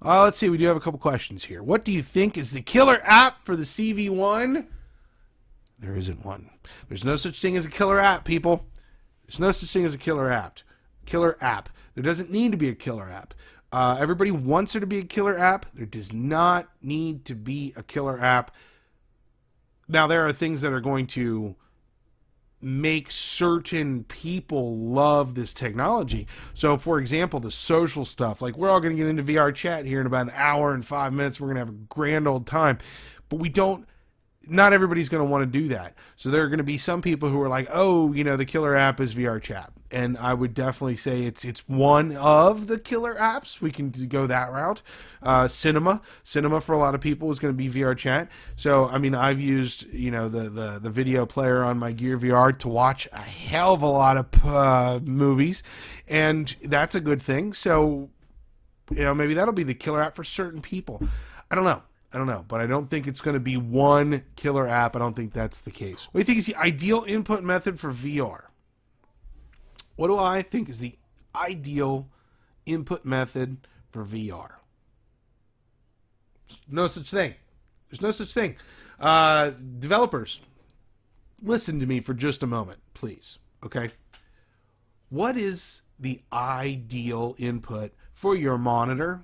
Let's see. We do have a couple questions here. What do you think is the killer app for the CV1? There isn't one. There's no such thing as a killer app, people. There's no such thing as a killer app. There doesn't need to be a killer app. Everybody wants there to be a killer app. There does not need to be a killer app. Now, there are things that are going to make certain people love this technology. So, for example, the social stuff. Like, we're all going to get into VR chat here in about an hour and 5 minutes. We're going to have a grand old time. But we don't... Not everybody's going to want to do that. So there are going to be some people who are like, oh, you know, the killer app is VR chat. And I would definitely say it's one of the killer apps. We can go that route. Cinema for a lot of people is going to be VR chat. So, I mean, I've used, you know, the video player on my Gear VR to watch a hell of a lot of movies. And that's a good thing. So, you know, maybe that'll be the killer app for certain people. I don't know, but I don't think it's going to be one killer app. I don't think that's the case. What do you think is the ideal input method for VR? What do I think is the ideal input method for VR? No such thing. There's no such thing. Developers, listen to me for just a moment, please. Okay? What is the ideal input for your monitor?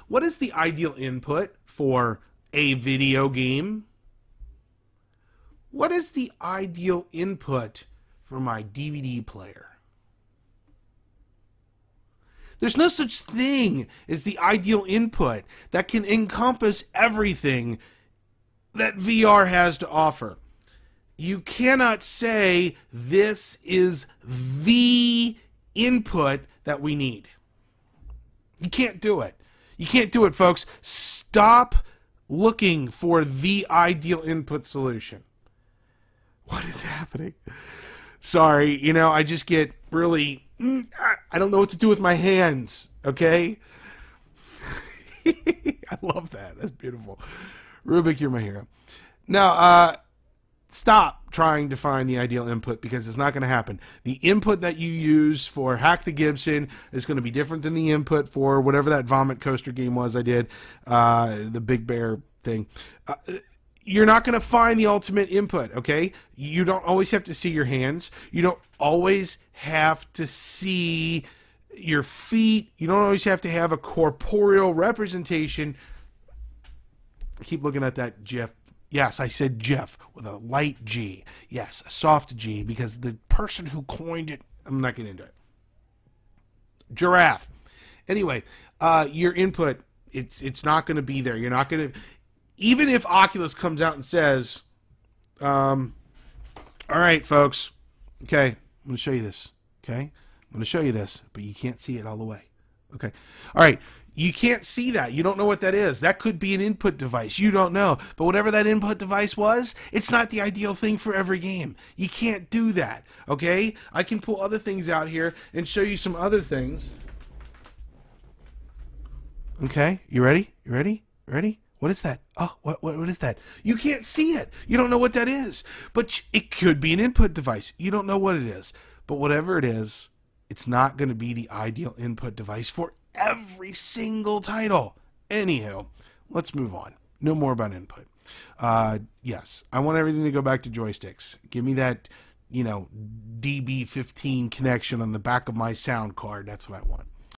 What is the ideal input for a video game? What is the ideal input for my DVD player? There's no such thing as the ideal input that can encompass everything that VR has to offer. You cannot say this is the input that we need. You can't do it. You can't do it, folks. Stop looking for the ideal input solution. What is happening? Sorry, you know, I just get really... I don't know what to do with my hands, okay? I love that. That's beautiful. Rubik, you're my hero. Now, stop trying to find the ideal input because it's not going to happen. The input that you use for Hack the Gibson is going to be different than the input for whatever that vomit coaster game was I did, the Big Bear thing. You're not going to find the ultimate input, okay? You don't always have to see your hands. You don't always have to see your feet. You don't always have to have a corporeal representation. I keep looking at that GIF. Yes, I said GIF with a light G. Yes, a soft G, because the person who coined it, I'm not getting into it. Giraffe. Anyway, your input, it's not going to be there. You're not going to... Even if Oculus comes out and says, all right, folks, okay, I'm going to show you this, okay? I'm going to show you this, but you can't see it all the way, okay? All right, you can't see that. You don't know what that is. That could be an input device. You don't know. But whatever that input device was, it's not the ideal thing for every game. You can't do that, okay? I can pull other things out here and show you some other things. Okay, you ready? You ready? You ready? What is that? Oh, what is that? You can't see it. You don't know what that is. But it could be an input device. You don't know what it is. But whatever it is, it's not going to be the ideal input device for every single title. Anywho, let's move on. No more about input. Yes, I want everything to go back to joysticks. Give me that, you know, DB15 connection on the back of my sound card. That's what I want.